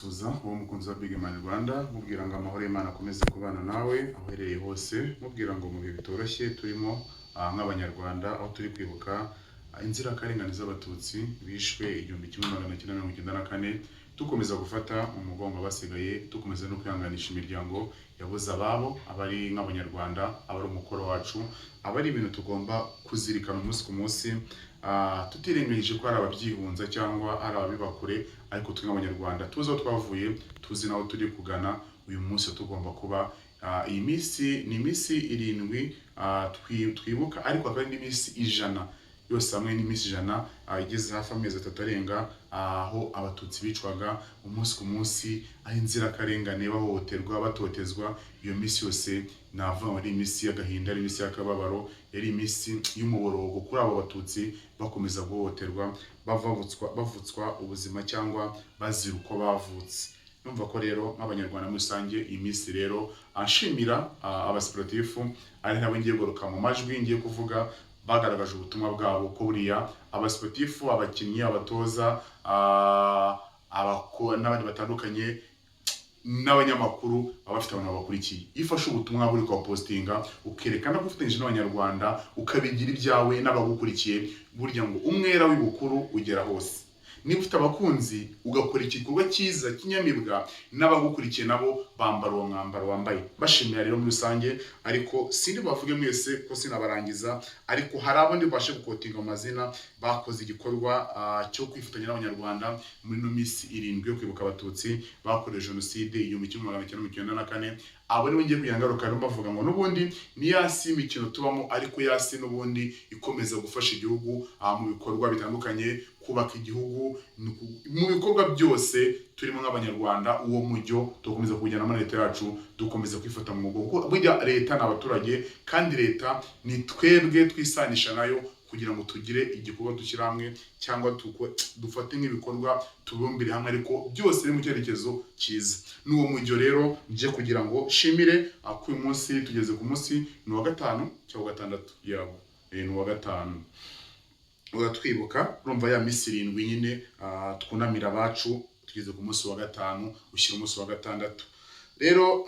Tuza uwo mukunzi wa Big Man Rwanda mubwira ngo amahoro y'Imana akomeze kubana nawe aho uherereye hose, mubwira ngo mu bihe bitoroshye turimo nk'abanyarwanda aho turi kwibuka inzirakarengane z'abatutsi bishwe 1994, dukomeza gufata umugongo abasigaye, dukomeza no kwihanganisha imiryango yabuze ababo, abari nk'abanyarwanda, abari umukoro wacu, abari ibintu tugomba kuzirikana umunsi ku munsi, tutirengagije ko hari ababyihunza cyangwa ari ababibakure, ariko twe nk'abanyarwanda tuzi aho twavuye, tuzi naho turi kugana. Uyu munsi tugomba kuba iyi minsi ni iminsi 7 twibuka, ariko akaba ari n'iminsi 100 yose hamwe n'iminsi 100 igeze hafi amezi 3 arenga, aho abatutsi bicwaga umunsi ku munsi, aho inzirakarengane bahohoterwa batotezwa. Iyo minsi yose navuga ari iminsi y'agahinda, ari iminsi y'akababaro, yari iminsi y'umuborogo kuri abo batutsi bakomeza guhohoterwa, bavutswa ubuzima cyangwa bazira uko bavutse. Numva ko rero nk'abanyarwanda muri rusange iyi minsi rero anshimira abasiporutifu, ari nabo ngiye guruka mu majwi ngiye kuvuga, bagaragaje ubutumwa bwabo ko buriya abasiporutifu, abakinnyi, abatoza, n'abandi batandukanye n'abanyamakuru baba bafite abantu babakurikiye. Iyo ufashe ubutumwa buri kwa postinga ukerekana ko ufatanyije n'abanyarwanda, ukabigira ibyawe n'abagukurikiye, burya ngo umwera w'ibukuru ugera hose. Niba ufite abakunzi ugakora igikorwa cyiza kinyamibwa, n'abagukurikiye nabo bambara uwo mwambaro wambaye. Bashimira rero muri rusange, ariko sindi bavuge mwese ko sinabarangiza, ariko hari abandi bashe gukotinga amazina bakoze igikorwa cyo kwifatanya n'abanyarwanda muri no minsi 7 yo kwibuka abatutsi bakoreje jenoside 1994. Abo nibo ngiye kuyangaruka rero bavuga ngo n'ubundi ni yasi imikino tubamo, ariko yasi n'ubundi ikomeza gufasha igihugu mu bikorwa bitandukanye, kubaka igihugu mu bikorwa byose turimo nk'abanyarwanda. Uwo mujyo dukomeza kujyana muri leta yacu, dukomeza kwifata mu mugongo. Burya leta n'abaturage, kandi leta ni twebwe twisanisha nayo kugira ngo tugire igikorwa dushyira hamwe, cyangwa dufate nk'ibikorwa tubumbire hamwe, ariko byose biri mu cyerekezo cyiza. N'uwo mujyo rero nje kugira ngo shimire ko uyu munsi tugeze ku munsi ni wa 5 cyangwa 6 yabo, ni wa 5 uratwibuka. Urumva ya minsi 7 nyine twunamira abacu, tugeze ku munsi wa 5 ushyira umunsi wa 6. Rero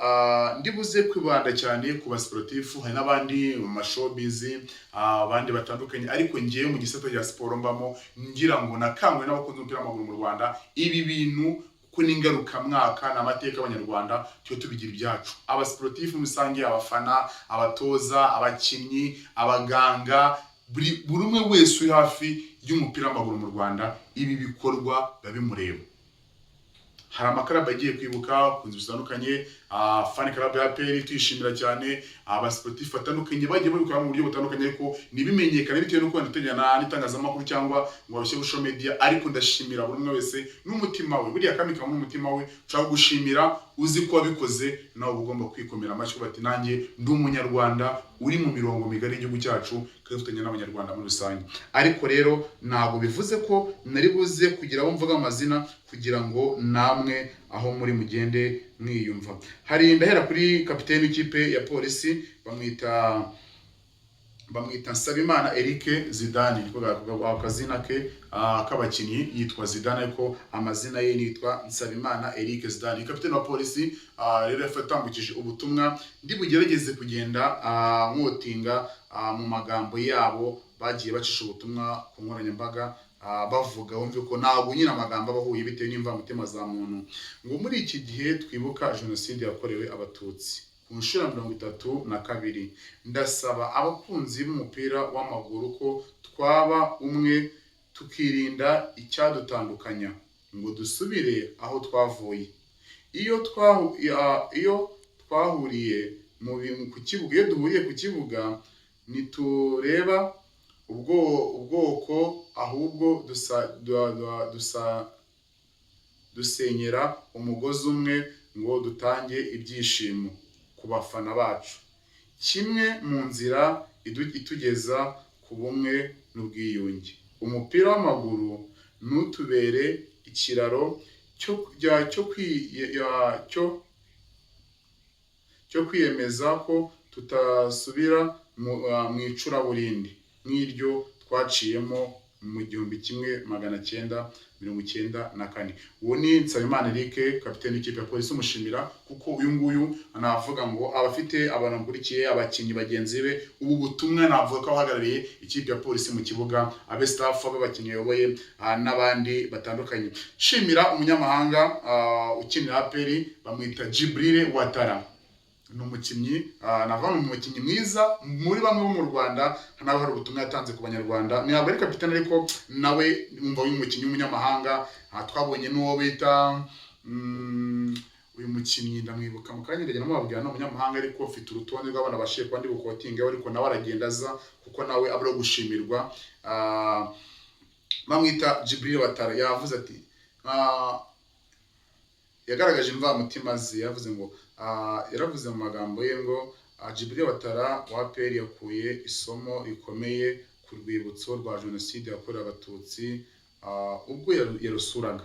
ndibuze kwibanda cyane ku basiporutifu, hari n'abandi mu mashowbiz, abandi batandukanye, ariko ngiye mu gisata cya siporo mbamo, ngira ngo nakangwe n'abakunzi b'umupira w'amaguru mu Rwanda. Ibi bintu kuko ni ingaruka mwaka n'amateka y'abanyarwanda, cyo tubigira ibyacu. Abasiporutifu musange, abafana, abatoza, abakinnyi, abaganga, buri umwe wese uri hafi y'umupira w'amaguru mu Rwanda, ibi bikorwa babimureba. Hari amakarabu agiye kwibuka kunzi bitandukanye, fan club ya APR twishimira cyane, abasiporutifu batandukanye bagiye babikora mu buryo butandukanye, ariko nibimenyekana bitewe n'uko ndateganya n'itangazamakuru cyangwa ngo babishe social media. Ariko ndashimira buri umwe wese n'umutima we, buriya kamika mu mutima we ushaka gushimira, uzi ko wabikoze, nawe ugomba kwikomera amashyi bati nanjye ndi umunyarwanda uri mu mirongo migari y'igihugu cyacu, kandi dufatanya n'abanyarwanda muri rusange. Ariko rero ntabwo bivuze ko nari buze kugira abo mvuga amazina, kugira ngo namwe aho muri mugende mwiyumva. Hari ndahera kuri kapiteni w'ikipe ya polisi, bamwita Nsabimana Eric Zidane, niko akazina ke k'abakinnyi yitwa Zidane, ariko amazina ye yitwa Nsabimana Eric Zidane. Kapiteni wa polisi rero yafatambukije ubutumwa, ndi bugerageze kugenda nkotinga mu magambo yabo bagiye bacisha ubutumwa ku nkoranyambaga, bavuga wumve ko ntabwo nyine amagambo abahuye bitewe n'imvamutima za muntu. Ngo muri iki gihe twibuka jenoside yakorewe abatutsi ku nshuro 32, ndasaba abakunzi b'umupira w'amaguru ko twaba umwe, tukirinda icyadutandukanya, ngo dusubire aho twavuye. Iyo twahuriye ku kibuga, iyo duhuriye ku kibuga, nitureba ubwoko, ahubwo dusenyera umugozi umwe, ngo dutange ibyishimo ku bafana bacu, kimwe mu nzira itugeza ku bumwe n'ubwiyunge. Umupira w'amaguru ntutubere ikiraro cyo kwiyemeza ko tutasubira mu icuraburindi nk'iryo twaciyemo mu 1994. Uwo ni Nsabimana Eric, kapiteni w'ikipe ya polisi, umushimira kuko uyu nguyu navuga ngo abafite abantu bakurikiye, abakinnyi bagenzi be, ubu butumwa navuga ko abahagarariye ikipe ya polisi mu kibuga, abe staff, abe abakinnyi bayoboye n'abandi batandukanye. Shimira umunyamahanga ukinira APR, bamwita Djibril Ouattara. Ni umukinnyi navuga mu mukinnyi mwiza muri bamwe bo mu Rwanda, nawe hari ubutumwa yatanze ku banyarwanda. Ntabwo ari kapitani ariko nawe umva uyu mukinnyi w'umunyamahanga. Twabonye n'uwo bita uyu mukinnyi ndamwibuka mu kanya ndagenda mubabwira, no umunyamahanga ariko ufite urutonde rw'abana bashiye kwandi bukotinga, ariko nawe aragenda aza kuko nawe abura gushimirwa. Bamwita Djibril Ouattara. Yavuze ati yagaragaje imvamutima ze, yavuze ngo yaravuze mu magambo ye ngo Djibril Ouattara wa APR yakuye isomo rikomeye ku rwibutso rwa jenoside yakorewe Abatutsi ubwo yarusuraga,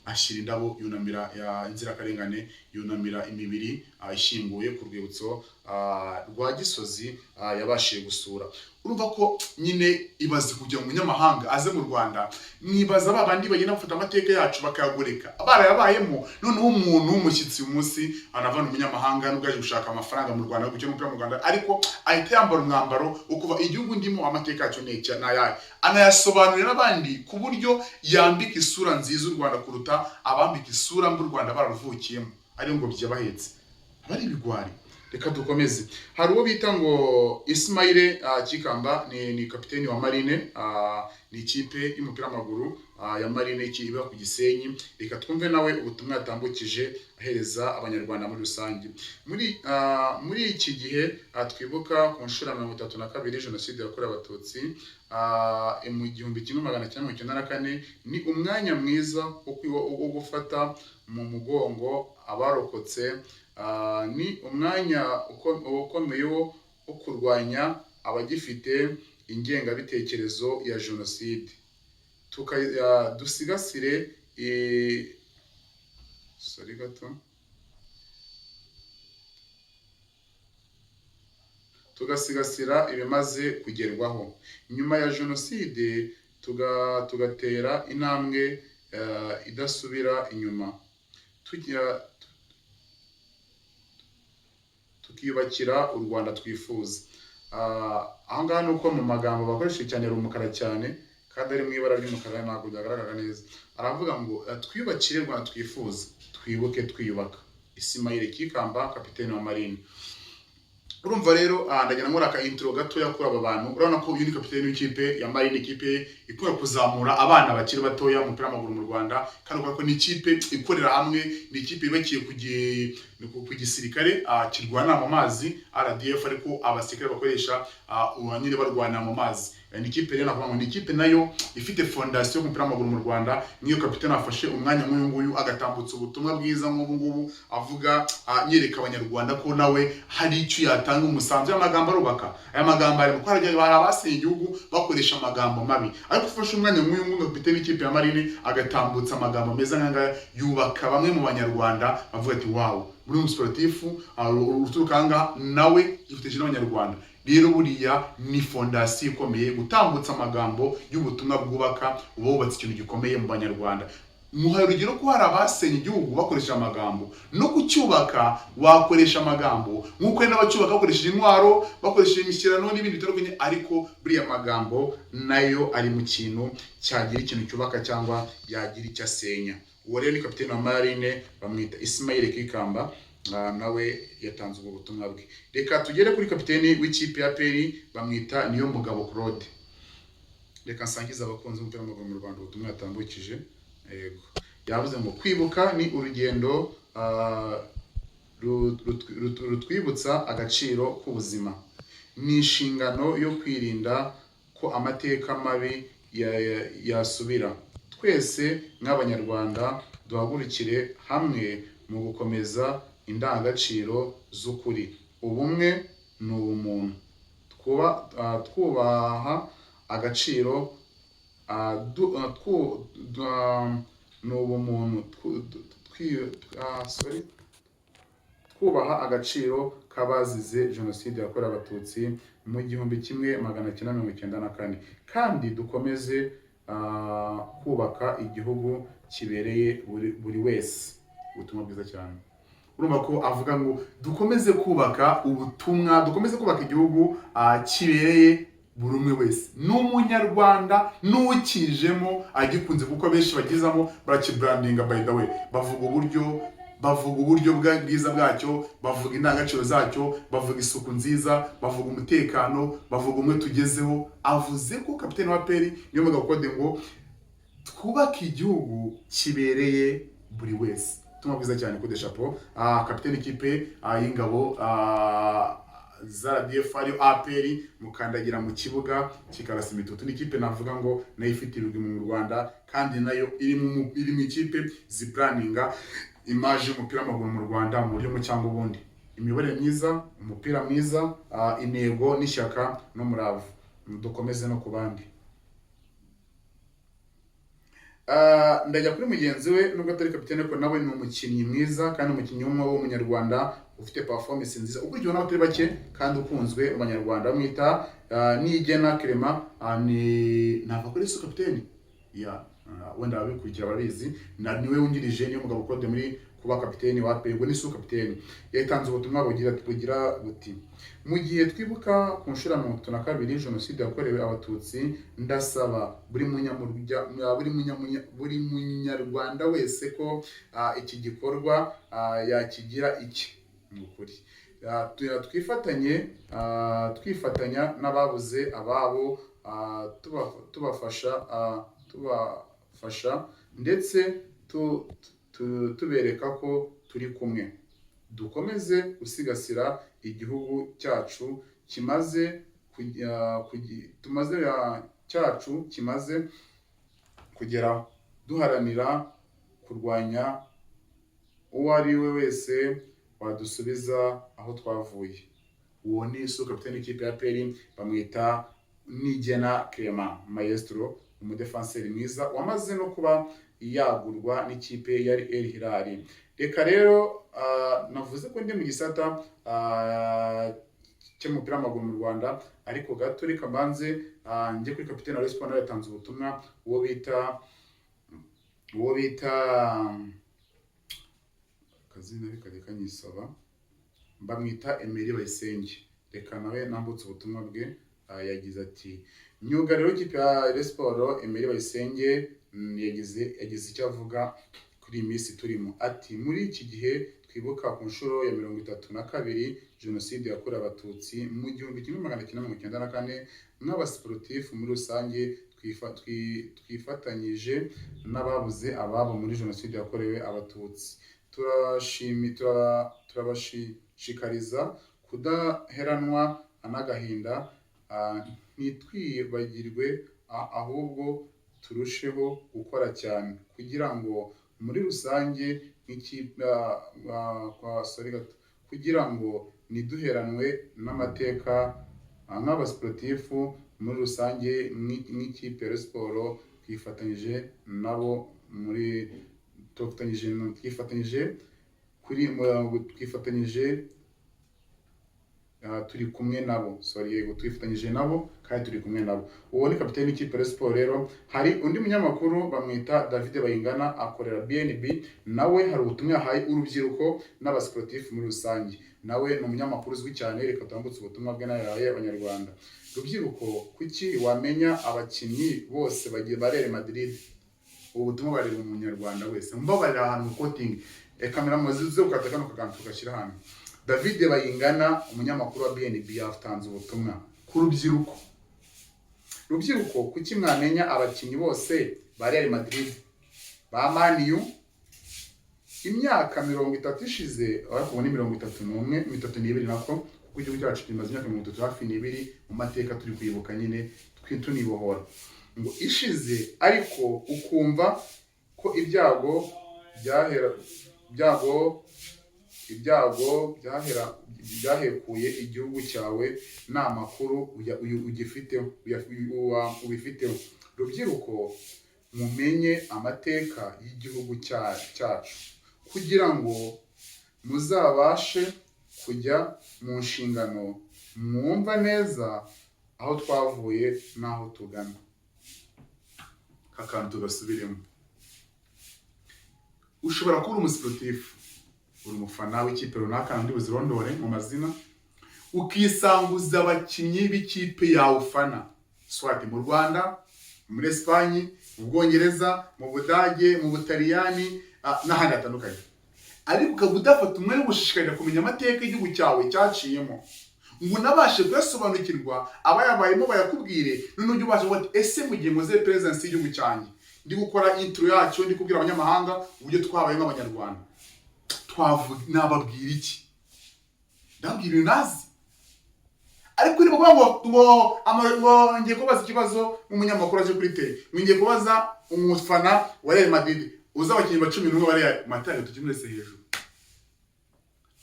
ashyira indabo, yunamira inzirakarengane, yunamira imibiri ishyinguye ku rwibutso rwa Gisozi yabashije gusura. Urumva ko nyine ibaze kugira umunyamahanga aze mu Rwanda, mwibaza babandi bagenda bafata amateka yacu bakayagoreka, barayabayemo. Noneho umuntu w'umushyitsi uyu munsi anavana umunyamahanga n'ubwo aje gushaka amafaranga mu Rwanda, gukina umupira mu Rwanda, ariko ahita yambara umwambaro wo kuva igihugu ndimo, amateka yacu n'ayahe, anayasobanurira n'abandi ku buryo yambika isura nziza u Rwanda kuruta abambika isura mbi u Rwanda bararuvukiyemo, ariyo ngo byabahetse abari ibigwari. Reka dukomeze. Hari uwo bita ngo Ismail Kikamba, ni kapiteni wa Marine, ni ikipe y'umupira w'amaguru ya Marine iba ku Gisenyi. Reka twumve nawe ubutumwa yatambukije ahereza abanyarwanda muri rusange. Muri iki gihe twibuka ku nshuro 32 jenoside yakorewe Abatutsi mu 1994, ni umwanya mwiza wo gufata mu mugongo abarokotse. Ni umwanya ukomeye wo kurwanya abagifite ingengabitekerezo ya jenoside, dusigasire tugasigasira ibimaze kugerwaho nyuma ya jenoside, tugatera intambwe idasubira inyuma, tukiyubakira u Rwanda twifuza. Aha ngaha ni uko mu magambo bakoresheje cyane ari umukara cyane, kandi ari mu ibara ry'umukara, ntabwo byagaragara neza. Aravuga ngo twiyubakire u Rwanda twifuza, twibuke twiyubaka. Ismail Kikamba, kapiteni wa Marine. Urumva rero ndagenda nkora aka intro gatoya kuri aba bantu. Urabona ko uyu ni kapiteni w'ikipe ya Marine, ikipe ikora kuzamura abana bakiri batoya mu mupira w'amaguru mu Rwanda, kandi uko ni ikipe ikorera hamwe, ni ikipe yubakiye ku gisirikare kirwana mu mazi RDF, ariko abasirikare bakoresha nyine barwana mu mazi. Ni ikipe rero navuga ngo ni ikipe nayo ifite fondation y'umupira w'amaguru mu Rwanda. Niyo kapiteni afashe umwanya nk'uyu nguyu agatambutsa ubutumwa bwiza nk'ubu ngubu, avuga nyereka abanyarwanda ko nawe hari icyo yatanga umusanzu. Y'amagambo arubaka, aya magambo ari gukora hari abasenye igihugu bakoresha amagambo mabi, ariko ufashe umwanya nk'uyu nguyu kapiteni w'ikipe ya Marine agatambutsa amagambo meza nk'anga, yubaka bamwe mu banyarwanda bavuga ati wow, muri umusportifu uturukanga nawe yifiteje n'abanyarwanda. Rero buriya ni fondasiyo ikomeye gutambutsa amagambo y'ubutumwa bwubaka, uba wubatse ikintu gikomeye mu banyarwanda. Muhaye urugero ko hari abasenye igihugu bakoresha amagambo, no kucyubaka wakoresha amagambo, nk'uko n'abacyubaka bakoresheje intwaro, bakoresheje imishyikirano n'ibindi bitandukanye, ariko buriya magambo nayo ari mu kintu cyagira ikintu cyubaka cyangwa yagira icyo asenya. Uwo rero ni kapiteni wa Marine, bamwita Ismail Kikamba, nawe yatanze ubwo butumwa bwe. Reka tugere kuri kapiteni w'ikipe ya APR, bamwita Niyomugabo Claude. Reka nsangiza abakunzi b'umupira w'amaguru mu Rwanda ubutumwa yatambukije. Yego, yavuze ngo kwibuka ni urugendo rutwibutsa agaciro k'ubuzima, ni inshingano yo kwirinda ko amateka mabi yasubira. Twese nk'abanyarwanda duhagurukire hamwe mu gukomeza indangagaciro z'ukuri, ubumwe n'ubumuntu, twubaha agaciro twubaha agaciro k'abazize jenoside yakorewe Abatutsi mu 1994, kandi dukomeze kubaka igihugu kibereye buri wese. Ubutumwa bwiza cyane. Urumva ko avuga ngo dukomeze kubaka ubutumwa, dukomeze kubaka igihugu kibereye buri umwe wese, n'umunyarwanda n'ukijemo agikunze, kuko benshi bagizamo barakibrandinga. By the way, bavuga uburyo bwiza bwacyo, bavuga indangagaciro zacyo, bavuga isuku nziza, bavuga umutekano, bavuga umwe tugezeho. Avuze ko kapiteni wa APR niyo mugabo kode ngo twubake igihugu kibereye buri wese. Tumwa bwiza cyane kode chapeau. Kapiteni ikipe y'ingabo za RDF ariyo APR mukandagira mu kibuga kikarasa imitutu. Ni ikipe navuga ngo nayo ifite ibigwi mu Rwanda, kandi nayo iri mu ikipe zibraninga image y'umupira w'amaguru mu Rwanda mu buryo cyangwa ubundi. Imiyoborere myiza, umupira mwiza, intego n'ishyaka n'umurava. Dukomeze no ku bandi. Ndajya kuri mugenzi we, nubwo atari kapitene, ko nawe ni umukinnyi mwiza kandi umukinnyi w'umunyarwanda ufite performance nziza, ukurikiwe n'abatari bake kandi ukunzwe mu Banyarwanda. Bamwita Niyigena Clement. Nava kuri su kapitene wenda abikurikira barabizi, niwe wungirije niyo mugabo kode muri kuba kapiteni wa APR. Ni su kapiteni yatanze ubutumwa bugira buti: mu gihe twibuka ku nshuro ya 32 jenoside yakorewe abatutsi, ndasaba buri munyarwanda wese ko iki gikorwa yakigira iki n'ukuri. Twifatanya n'ababuze ababo, tubafasha ndetse tubereka ko turi kumwe. Dukomeze gusigasira igihugu cyacu kimaze kugera, duharanira kurwanya uwo ari we wese wadusubiza aho twavuye. Uwo ni su kapiteni w'ikipe ya APR, bamwita Niyigena Clement Maestro, umudefenseri mwiza wamaze no kuba yagurwa n'ikipe yari El Hilal. Reka rero navuze ko ndi mu gisata cy'umupira w'amaguru mu Rwanda, ariko gato reka mbanze njye kuri kapiteni wa Rayon Sports yatanze ubutumwa, uwo bita kazina reka nyisaba, bamwita Emery Bayisenge. Reka nawe nambutse ubutumwa bwe. Yagize ati: myugariro w'ikipe ya Rayon Sports Emery Bayisenge yagize icyo avuga kuri iyi minsi turimo. Ati: muri iki gihe twibuka ku nshuro ya 32 jenoside yakorewe abatutsi mu 1994, nk'abasportif muri rusange twifatanyije n'ababuze ababo muri jenoside yakorewe abatutsi. Turabashishikariza kudaheranwa n'agahinda, ntitwibagirwe, ahubwo turusheho gukora cyane kugira ngo muri rusange kugira ngo niduheranwe n'amateka nk'abasportifu muri rusange nk'ikipe ya Sport. Twifatanyije turi kumwe nabo. Twifatanyije nabo kandi turi kumwe nabo. Uwo ni kapiteni w'ikipe ya Sport. Rero hari undi munyamakuru bamwita David Bayingana, akorera BNB. Nawe hari ubutumwa yahaye urubyiruko n'abasportif muri rusange. Nawe ni umunyamakuru uzwi cyane. Reka tambutse ubutumwa bwe nayahaye Abanyarwanda. Rubyiruko, kuki wamenya abakinnyi bose bagiye Real Madrid? Ubu butumwa bari mu Munyarwanda wese. Mbabarira ahantu quoting kamera muzize ukata kano kagantu tukashyira hano. David Bayingana, umunyamakuru wa BNB, yatanze ubutumwa ku rubyiruko. Rubyiruko, kuki mwamenya abakinnyi bose ba Real Madrid, ba Man U? Imyaka 30 ishize, ariko ni 32 nako, kuko igihugu cyacu kimaze imyaka 30 hafi n'ibiri mu mateka turi kwibuka nyine twitunibohora ngo ishize, ariko ukumva ko ibyago byahekuye igihugu cyawe, nta makuru ubifiteho. Rubyiruko, mumenye amateka y'igihugu cyacu kugira ngo muzabashe kujya mu nshingano, mwumva neza aho twavuye n'aho tugana. akantu tugasubiremo. Ushobora kuba umusiporutifu, uri umufana w'ikipe runaka ndi buzirondore mu mazina, ukisanguza abakinnyi b'ikipe yawe ufana, swati mu Rwanda, muri Espagne, mu Bwongereza, mu Budage, mu Butaliyani n'ahandi hatandukanye, ariko ukaba udafata umwanya wo gushishikarira kumenya amateka y'igihugu cyawe cyaciyemo ngo unabashe kuyasobanukirwa, abayabayemo bayakubwire, none ujye ubasha kuvuga ati ese mu gihe muze presence y'igihugu cyanjye ndi gukora intro yacyo, ndi kubwira abanyamahanga uburyo twabaye nk'abanyarwanda, nababwira iki? Ndabwira ibintu nazi. Ariko uri kuvuga ngo ngiye kubaza ikibazo nk'umunyamakuru aje kuri tele, ngiye kubaza umufana wa Real Madrid uza abakinnyi 11 bari matari tukimurese hejuru,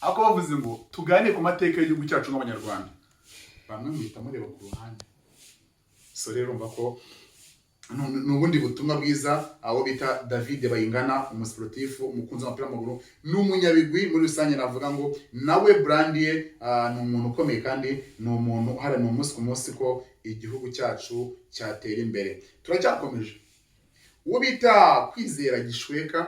ako bavuze ngo tuganire ku mateka y'igihugu cyacu nk'abanyarwanda, bamwe mwita mureba ku ruhande. So rero umva ko n'ubundi butumwa bwiza abo bita David Bayingana, umusiporutifu umukunzi w'umupira w'amaguru n'umunyabigwi muri rusange, navuga ngo nawe brand ye ni umuntu ukomeye kandi ni umuntu uharanira umunsi ku munsi ko igihugu cyacu cyatera imbere. Turacyakomeje. Uwo bita Kwizera Gishweka,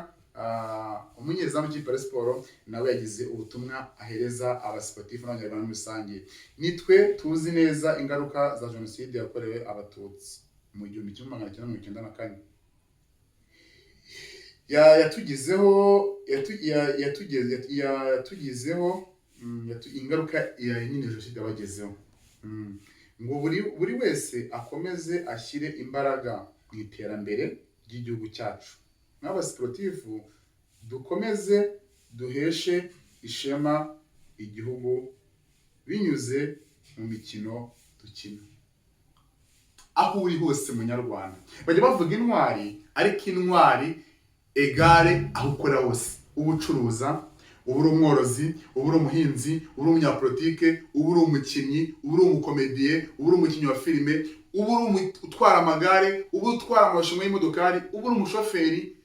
umunyezamu w'ikipe ya Sport, nawe yagize ubutumwa ahereza abasiporutifu n'abanyarwanda muri rusange. Nitwe tuzi neza ingaruka za jenoside yakorewe abatutsi mu 1994. yatugizeho ingaruka ya nyine jenoside yabagezeho. Ngo buri wese akomeze ashyire imbaraga mu iterambere ry'igihugu cyacu. N'abasiporutifu dukomeze duheshe ishema igihugu binyuze mu mikino dukina. Aho uri hose munyarwanda bajya bavuga intwari, ariko intwari egare aho ukora hose, ubucuruza, uburi umworozi, uburi umuhinzi, uburi umunyapolitike, uburi umukinnyi, uburi umukomediye, uburi umukinnyi wa filime, uburi utwara amagare, uburi utwara amarushanwa y'imodokari, uburi umushoferi,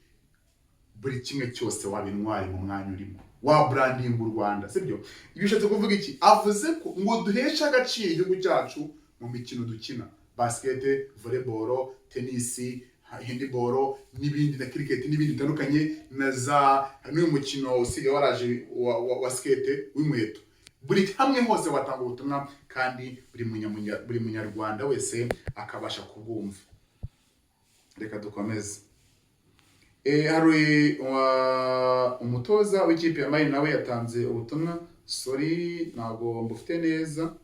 buri kimwe cyose waba intwari mu mwanya urimo, wa branding u Rwanda, sibyo? Ibyo bishatse kuvuga iki? Avuze ko ngo duheshe agaciro igihugu cyacu mu mikino dukina, basket, volleyball, tennis, handball n'ibindi, na cricket n'ibindi bitandukanye, na za n'uyu mukino usigaye waraje wa skate w'inkweto. Buri hamwe hose watanga ubutumwa kandi buri munyarwanda wese akabasha kubwumva. Reka dukomeze. Hari umutoza w'ikipe ya Mali nawe yatanze ubutumwa. Sorry ntago mbufite neza,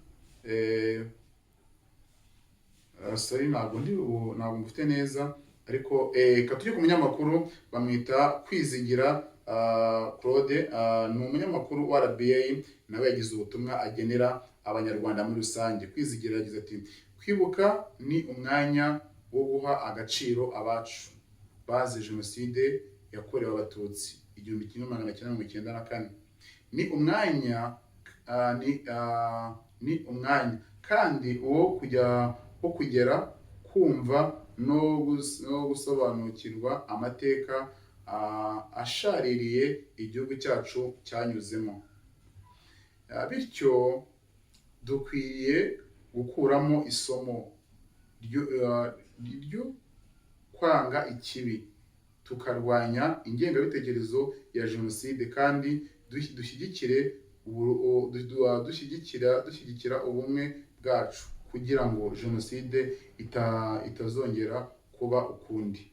ntabwo mbufite neza, ariko katujye ku munyamakuru bamwita Kwizigira Claude, ni umunyamakuru wa RBA, nawe yagize ubutumwa agenera abanyarwanda muri rusange. Kwizigira yagize ati kwibuka ni umwanya wo guha agaciro abacu bazize jenoside yakorewe abatutsi 1994. Ni umwanya kandi wo kugera kumva no gusobanukirwa amateka ashaririye igihugu cyacu cyanyuzemo, bityo dukwiye gukuramo isomo ryo kwanga ikibi, tukarwanya ingengabitekerezo ya jenoside kandi dushyigikira ubumwe bwacu kugira ngo jenoside itazongera kuba ukundi.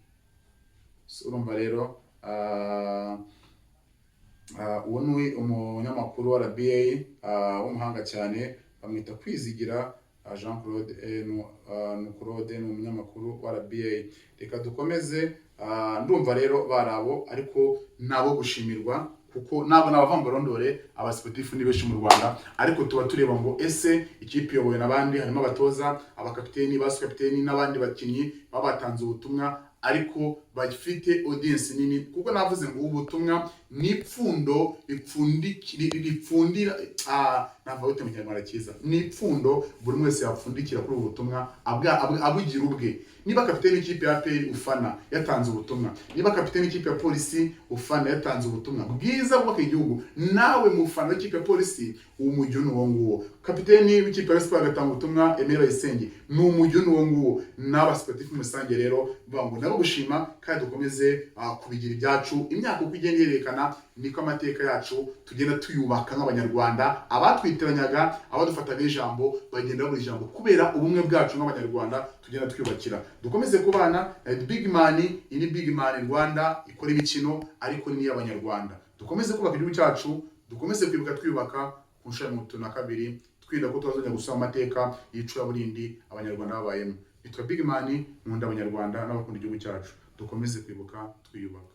Urumva rero uwo ni umunyamakuru wa RBA w'umuhanga cyane, bamwita Kwizigira Jean Claude. Claude ni umunyamakuru wa RBA. Reka dukomeze. Ndumva rero barabo, ariko nabo gushimirwa kuko nabo n'abavamborondore abasiporutifu ni benshi mu Rwanda, ariko tuba tureba ngo ese ikipe yobowe n'abandi, harimo abatoza, abakapiteni, basukapiteni n'abandi bakinnyi babatanze ubutumwa, ariko bafite audience nini, kuko navuze ngo ubutumwa ni ipfundo ripfundira nava ute mu Kinyarwanda cyiza, ni ipfundo buri wese yapfundikira kuri ubu butumwa abugira ubwe. Niba kapiteni w'ikipe ya APR ufana yatanze ubutumwa, niba kapiteni w'ikipe ya polisi ufana yatanze ubutumwa bwiza bw'aka igihugu, nawe mufana w'ikipe ya polisi umujyuni uwo nguwo. Kapiteni w'ikipe ya Sport agatanga ubutumwa Emile Bayisenge ni umujyuni uwo nguwo. N'abasportif musange rero bango nabo gushima kandi dukomeze kubigira ibyacu. Imyaka uko igenda yerekana niko amateka yacu tugenda tuyubaka nk'abanyarwanda. Abatwiteranyaga, abadufataga ijambo bagenda buri ijambo kubera ubumwe bwacu nk'abanyarwanda tugenda twiyubakira. Dukomeze kubana Big Man, ini Big Man Rwanda ikora imikino ariko ni y'abanyarwanda. Dukomeze kubaka igihugu cyacu, dukomeze kwibuka twiyubaka ku nshuro ya 32 twirinda ko tuzajya gusoma amateka y'icura burindi abanyarwanda babayemo. Nitwa Big Man, nkunda abanyarwanda n'abakunda igihugu cyacu. Dukomeze kwibuka twiyubaka.